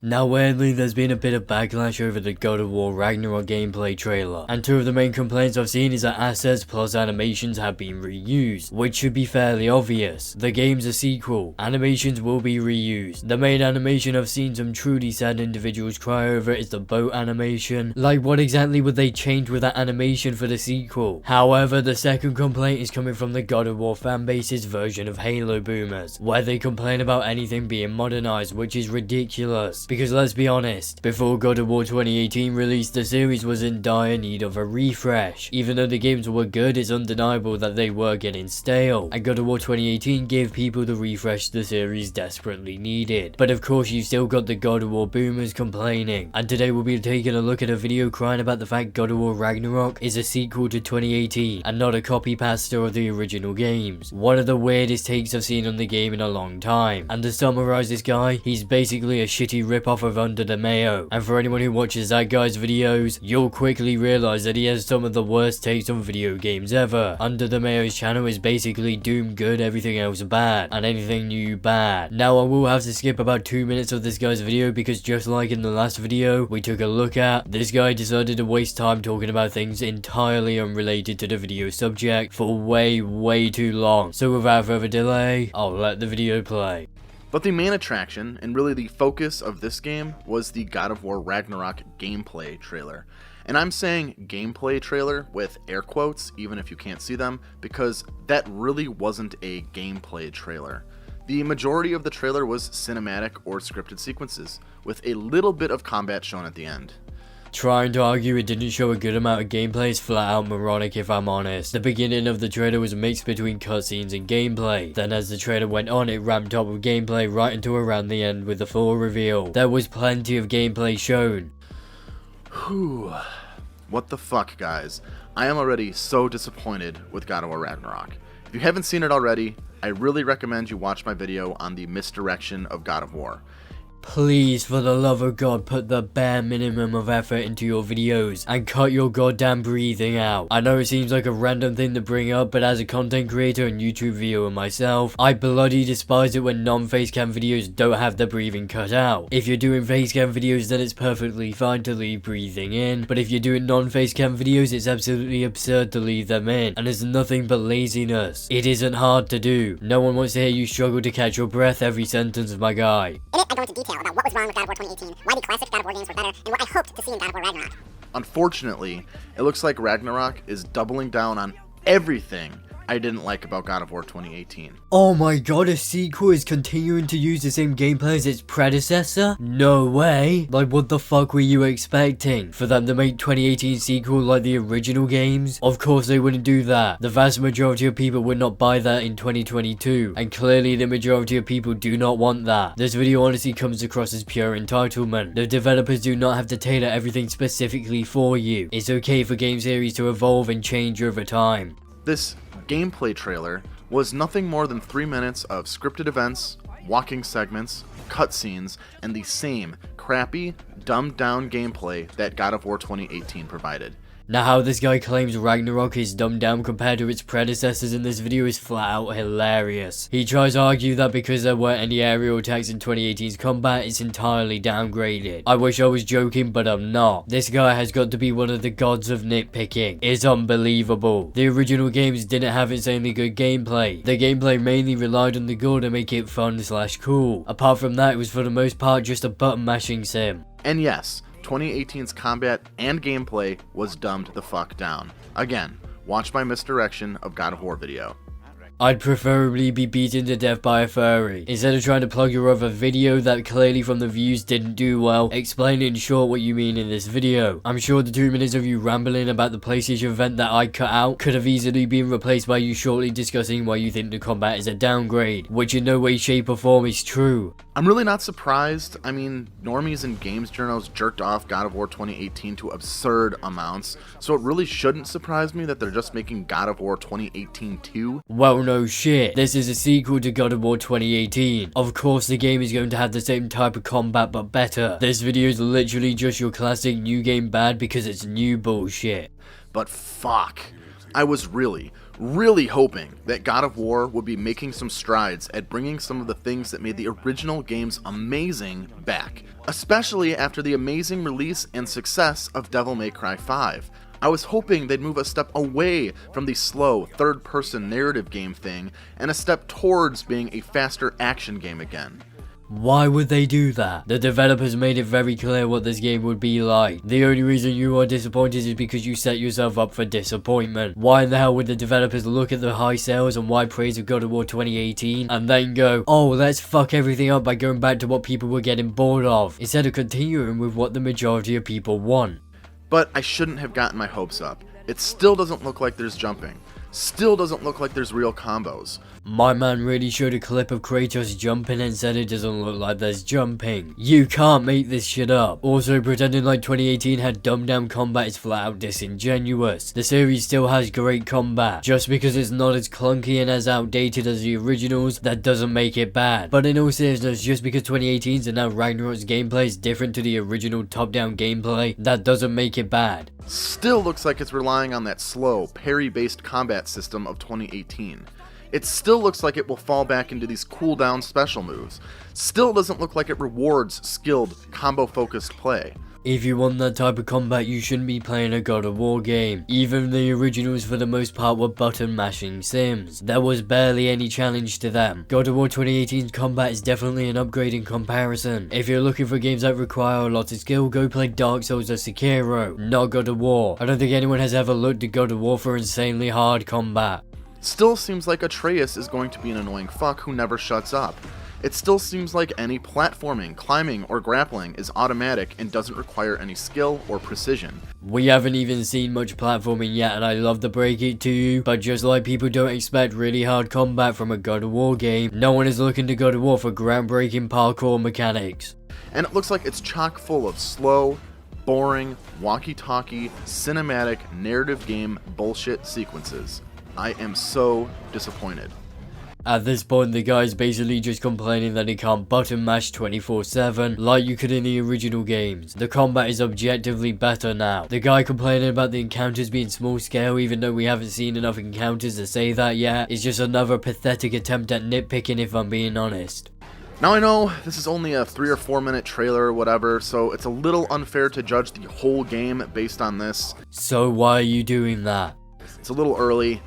Now weirdly, there's been a bit of backlash over the God of War Ragnarok gameplay trailer, and two of the main complaints I've seen is that assets plus animations have been reused, which should be fairly obvious. The game's a sequel, animations will be reused. The main animation I've seen some truly sad individuals cry over is the boat animation. Like, what exactly would they change with that animation for the sequel? However, the second complaint is coming from the God of War fanbase's version of Halo boomers, where they complain about anything being modernized, which is ridiculous. Because let's be honest, before God of War 2018 released, the series was in dire need of a refresh. Even though the games were good, it's undeniable that they were getting stale, and God of War 2018 gave people the refresh the series desperately needed. But of course, you've still got the God of War boomers complaining, and today we'll be taking a look at a video crying about the fact God of War Ragnarok is a sequel to 2018 and not a copy pasta of the original games. One of the weirdest takes I've seen on the game in a long time, and to summarize this guy, he's basically a shitty rip-off of Under the Mayo, and for anyone who watches that guy's videos, you'll quickly realize that he has some of the worst takes on video games ever. Under the Mayo's channel is basically Doom good, everything else bad, and anything new bad. Now I will have to skip about 2 minutes of this guy's video because just like in the last video we took a look at, this guy decided to waste time talking about things entirely unrelated to the video subject for way too long. So without further delay, I'll let the video play. But the main attraction, and really the focus of this game, was the God of War Ragnarok gameplay trailer. And I'm saying gameplay trailer with air quotes, even if you can't see them, because that really wasn't a gameplay trailer. The majority of the trailer was cinematic or scripted sequences, with a little bit of combat shown at the end. Trying to argue it didn't show a good amount of gameplay is flat out moronic if I'm honest. The beginning of the trailer was mixed between cutscenes and gameplay. Then as the trailer went on, it ramped up with gameplay right until around the end with the full reveal. There was plenty of gameplay shown. Whew. What the fuck, guys? I am already so disappointed with God of War Ragnarok. If you haven't seen it already, I really recommend you watch my video on the misdirection of God of War. Please, for the love of God, put the bare minimum of effort into your videos and cut your goddamn breathing out. I know it seems like a random thing to bring up, but as a content creator and YouTube viewer myself, I bloody despise it when non-facecam videos don't have the breathing cut out. If you're doing facecam videos, then it's perfectly fine to leave breathing in, but if you're doing non-facecam videos, it's absolutely absurd to leave them in, and it's nothing but laziness. It isn't hard to do. No one wants to hear you struggle to catch your breath every sentence, my guy. In it, I go into detail about what was wrong with God of War 2018, why the classic God of War games were better, and what I hoped to see in God of War Ragnarok. Unfortunately, it looks like Ragnarok is doubling down on everything I didn't like about God of War 2018. Oh my god, a sequel is continuing to use the same gameplay as its predecessor? No way! Like, what the fuck were you expecting? For them to make 2018 sequel like the original games? Of course they wouldn't do that. The vast majority of people would not buy that in 2022, and clearly the majority of people do not want that. This video honestly comes across as pure entitlement. The developers do not have to tailor everything specifically for you. It's okay for game series to evolve and change over time. This gameplay trailer was nothing more than 3 minutes of scripted events, walking segments, cutscenes, and the same crappy, dumbed down gameplay that God of War 2018 provided. Now how this guy claims Ragnarok is dumbed down compared to its predecessors in this video is flat out hilarious. He tries to argue that because there weren't any aerial attacks in 2018's combat, it's entirely downgraded. I wish I was joking, but I'm not. This guy has got to be one of the gods of nitpicking. It's unbelievable. The original games didn't have insanely good gameplay. The gameplay mainly relied on the gore to make it fun/cool. Apart from that, it was for the most part just a button mashing sim. And yes, 2018's combat and gameplay was dumbed the fuck down. Again, watch my misdirection of God of War video. I'd preferably be beaten to death by a furry. Instead of trying to plug your other video that clearly from the views didn't do well, explain in short what you mean in this video. I'm sure the 2 minutes of you rambling about the PlayStation event that I cut out could have easily been replaced by you shortly discussing why you think the combat is a downgrade, which in no way, shape or form is true. I'm really not surprised. I mean, normies and games journals jerked off God of War 2018 to absurd amounts, so it really shouldn't surprise me that they're just making God of War 2018 2. Well, no shit. This is a sequel to God of War 2018. Of course the game is going to have the same type of combat but better. This video is literally just your classic new game bad because it's new bullshit. But fuck, I was really Really hoping that God of War would be making some strides at bringing some of the things that made the original games amazing back, especially after the amazing release and success of Devil May Cry 5. I was hoping they'd move a step away from the slow third-person narrative game thing and a step towards being a faster action game again. Why would they do that? The developers made it very clear what this game would be like. The only reason you are disappointed is because you set yourself up for disappointment. Why in the hell would the developers look at the high sales and wide praise of God of War 2018 and then go, oh, let's fuck everything up by going back to what people were getting bored of, instead of continuing with what the majority of people want? But I shouldn't have gotten my hopes up. It still doesn't look like there's jumping. Still doesn't look like there's real combos. My man really showed a clip of Kratos jumping and said it doesn't look like there's jumping. You can't make this shit up. Also, pretending like 2018 had dumbed down combat is flat out disingenuous. The series still has great combat. Just because it's not as clunky and as outdated as the originals, that doesn't make it bad. But in all seriousness, just because 2018's and now Ragnarok's gameplay is different to the original top-down gameplay, that doesn't make it bad. Still looks like it's relying on that slow, parry-based combat system of 2018. It still looks like it will fall back into these cooldown special moves. Still doesn't look like it rewards skilled, combo-focused play. If you want that type of combat, you shouldn't be playing a God of War game. Even the originals for the most part were button mashing sims. There was barely any challenge to them. God of War 2018's combat is definitely an upgrade in comparison. If you're looking for games that require a lot of skill, go play Dark Souls or Sekiro, not God of War. I don't think anyone has ever looked at God of War for insanely hard combat. Still seems like Atreus is going to be an annoying fuck who never shuts up. It still seems like any platforming, climbing, or grappling is automatic and doesn't require any skill or precision. We haven't even seen much platforming yet, and I love to break it to you, but just like people don't expect really hard combat from a God of War game, no one is looking to God of War for groundbreaking parkour mechanics. And it looks like it's chock full of slow, boring, walkie-talkie, cinematic, narrative game bullshit sequences. I am so disappointed. At this point, the guy's basically just complaining that he can't button mash 24/7 like you could in the original games. The combat is objectively better now. The guy complaining about the encounters being small scale even though we haven't seen enough encounters to say that yet is just another pathetic attempt at nitpicking, if I'm being honest. Now I know this is only a 3 or 4 minute trailer or whatever, so it's a little unfair to judge the whole game based on this. So why are you doing that? It's a little early.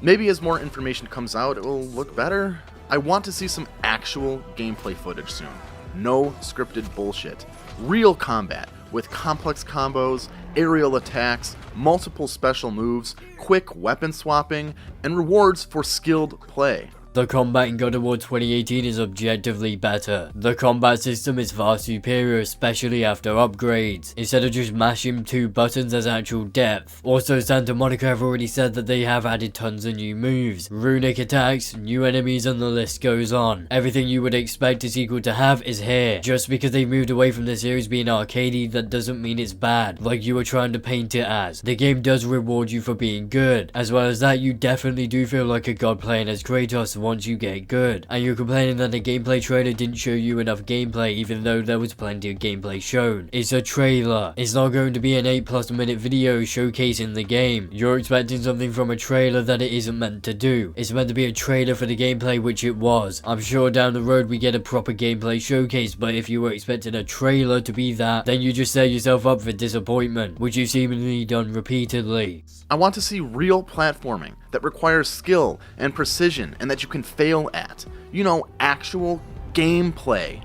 Maybe as more information comes out, it will look better. I want to see some actual gameplay footage soon. No scripted bullshit. Real combat with complex combos, aerial attacks, multiple special moves, quick weapon swapping, and rewards for skilled play. The combat in God of War 2018 is objectively better. The combat system is far superior, especially after upgrades, instead of just mashing 2 buttons as actual depth. Also, Santa Monica have already said that they have added tons of new moves, runic attacks, new enemies, and the list goes on. Everything you would expect a sequel to have is here. Just because they've moved away from the series being arcadey, that doesn't mean it's bad, like you were trying to paint it as. The game does reward you for being good. As well as that, you definitely do feel like a god playing as Kratos once you get good. And you're complaining that the gameplay trailer didn't show you enough gameplay even though there was plenty of gameplay shown. It's a trailer. It's not going to be an 8+ minute video showcasing the game. You're expecting something from a trailer that it isn't meant to do. It's meant to be a trailer for the gameplay, which it was. I'm sure down the road we get a proper gameplay showcase, but if you were expecting a trailer to be that, then you just set yourself up for disappointment, which you've seemingly done repeatedly. I want to see real platforming that requires skill and precision and that you can fail at. You know, actual gameplay.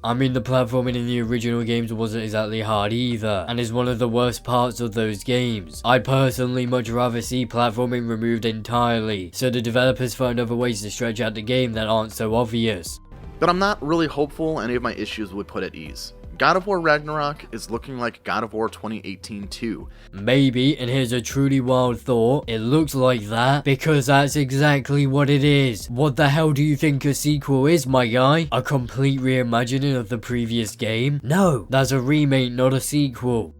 I mean, the platforming in the original games wasn't exactly hard either, and is one of the worst parts of those games. I'd personally much rather see platforming removed entirely, so the developers find other ways to stretch out the game that aren't so obvious. But I'm not really hopeful any of my issues would put at ease. God of War Ragnarok is looking like God of War 2018 too. Maybe, and here's a truly wild thought, it looks like that because that's exactly what it is. What the hell do you think a sequel is, my guy? A complete reimagining of the previous game? No, that's a remake, not a sequel.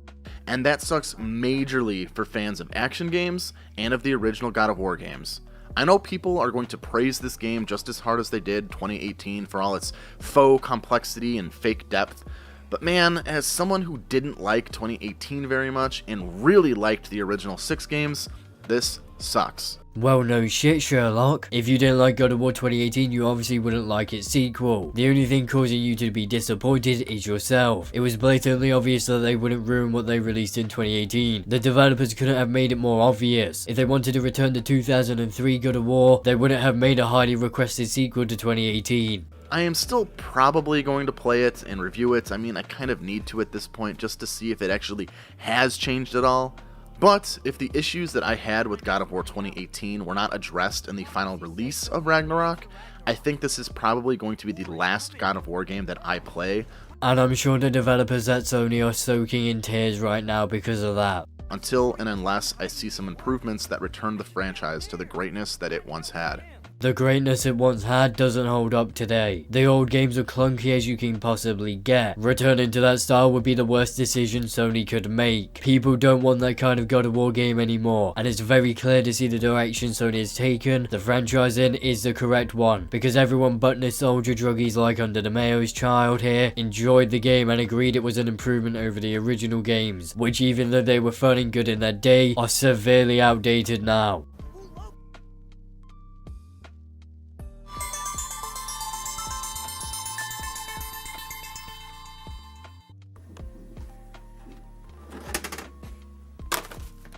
And that sucks majorly for fans of action games and of the original God of War games. I know people are going to praise this game just as hard as they did 2018 for all its faux complexity and fake depth. But man, as someone who didn't like 2018 very much and really liked the original 6 games, this sucks. Well, no shit, Sherlock. If you didn't like God of War 2018, you obviously wouldn't like its sequel. The only thing causing you to be disappointed is yourself. It was blatantly obvious that they wouldn't ruin what they released in 2018. The developers couldn't have made it more obvious. If they wanted to return to 2003 God of War, they wouldn't have made a highly requested sequel to 2018. I am still probably going to play it and review it. I mean, I kind of need to at this point just to see if it actually has changed at all. But if the issues that I had with God of War 2018 were not addressed in the final release of Ragnarok, I think this is probably going to be the last God of War game that I play. And I'm sure the developers at Sony are soaking in tears right now because of that. Until and unless I see some improvements that return the franchise to the greatness that it once had. The greatness it once had doesn't hold up today. The old games are clunky as you can possibly get. Returning to that style would be the worst decision Sony could make. People don't want that kind of God of War game anymore, and it's very clear to see the direction Sony has taken the franchise in is the correct one, because everyone but nostalgia druggies like Under the Mayo's Child here enjoyed the game and agreed it was an improvement over the original games, which even though they were fun and good in their day, are severely outdated now.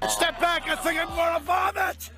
Step back, I think I'm gonna vomit!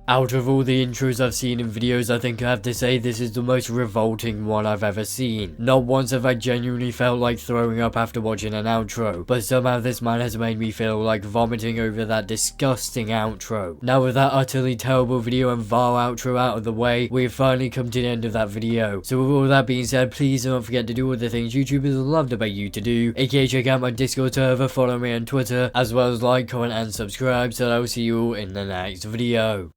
Out of all the intros I've seen in videos, I think I have to say this is the most revolting one I've ever seen. Not once have I genuinely felt like throwing up after watching an outro, but somehow this man has made me feel like vomiting over that disgusting outro. Now with that utterly terrible video and vile outro out of the way, we have finally come to the end of that video. So with all that being said, please don't forget to do all the things YouTubers love to beg you to do, aka check out my Discord server, follow me on Twitter, as well as like, comment and subscribe, so I will see you all in the next video.